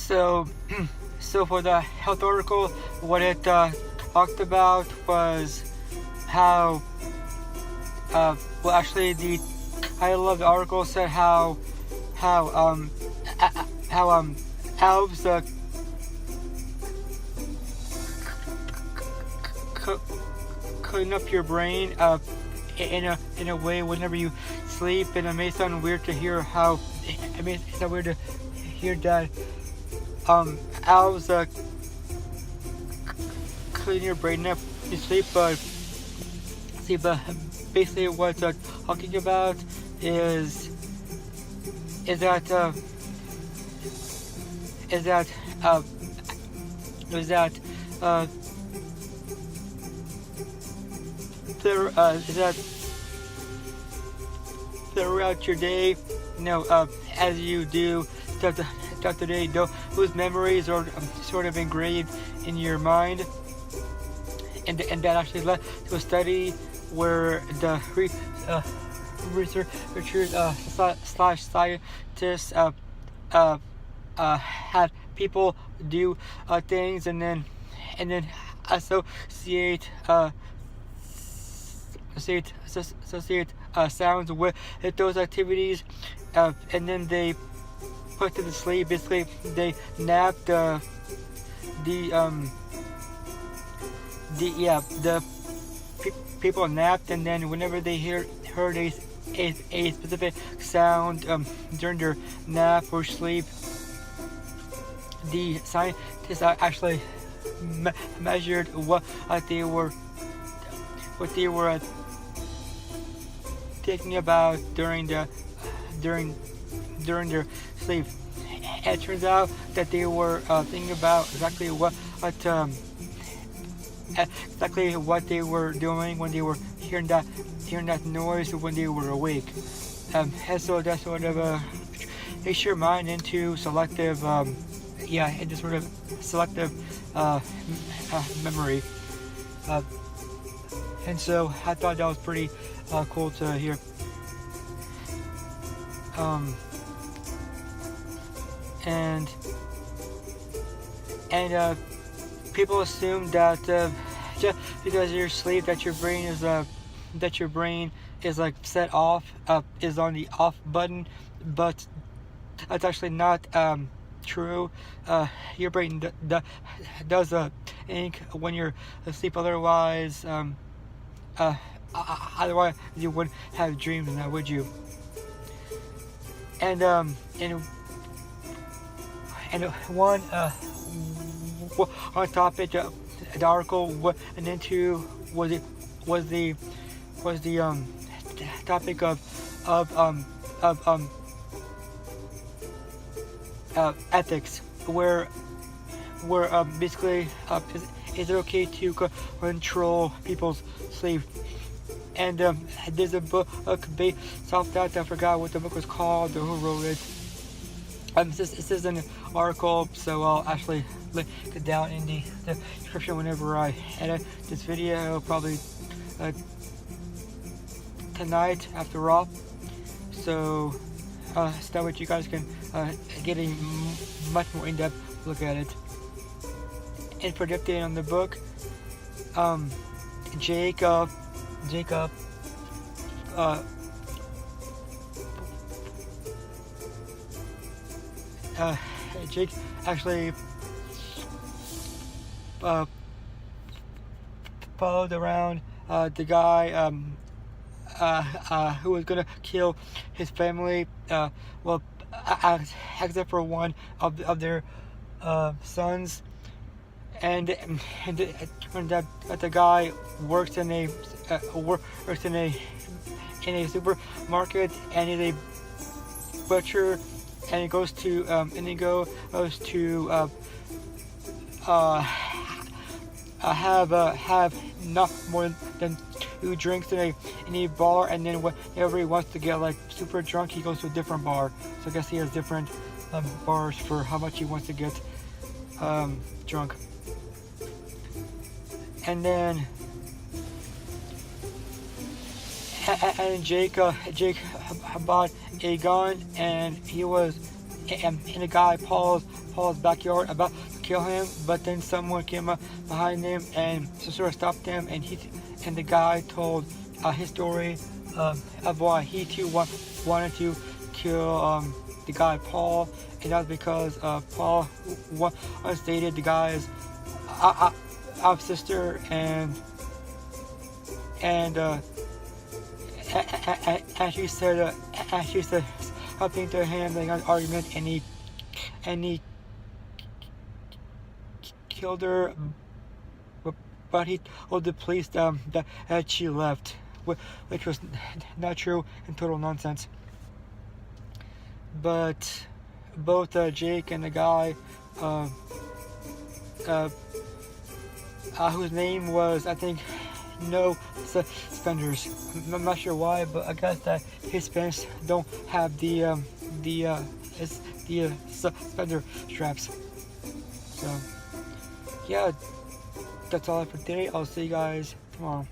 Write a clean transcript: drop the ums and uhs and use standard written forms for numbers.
So, so for the health article, what it talked about was how, well, actually, the title of the article said how elves clean up your brain in a way whenever you sleep, and it may sound weird to hear how it may sound weird to hear that elves clean your brain up to sleep, but basically what talking about is that is that throughout your day, as you do throughout the day, those memories are sort of engraved in your mind, and that actually led to a study where the researchers slash scientists had people do things and then associate sounds with those activities, and then they put to the sleep. Basically, they napped the people napped, and then whenever they heard a specific sound during their nap or sleep, the scientists actually measured what they were thinking about during their sleep. And it turns out that they were thinking about exactly what they were doing when they were hearing that noise when they were awake. And so that sort of makes your mind into selective memory. And so I thought that was pretty cool to hear. And people assume that just because you're asleep, that your brain is like set off, is on the off button, but that's actually not true. Your brain does think when you're asleep. Otherwise, you wouldn't have dreams now, would you? And one topic the article went into was the topic of ethics, where basically is it okay to control people's sleep? And there's a book based off that. I forgot what the book was called or who wrote it. This is an article, so I'll actually link it down in the description whenever I edit this video, probably tonight after all. So that way you guys can get a much more in-depth look at it. And predicted on the book, Jacob Jake actually followed around the guy who was gonna kill his family, except for one of their sons, and it turned out that the guy works in a supermarket, and is a butcher, and he goes to have not more than 2 drinks in a bar, and then whenever he wants to get like super drunk, he goes to a different bar. So I guess he has different bars for how much he wants to get drunk. And then Jake bought a gun, and he was, and the guy paused Paul's backyard about to kill him, but then someone came up behind him and sort of stopped him, and the guy told his story of why he too wanted to kill the guy Paul, and that was because Paul once dated the guy's sister, and she said something to him, like an argument, and he killed her, but he told the police that she left, which was not true and total nonsense. But both Jake and the guy whose name was, I think, No Suspenders. I'm not sure why, but I guess that Hispanics don't have the suspender straps. So yeah, that's all for today. I'll see you guys tomorrow.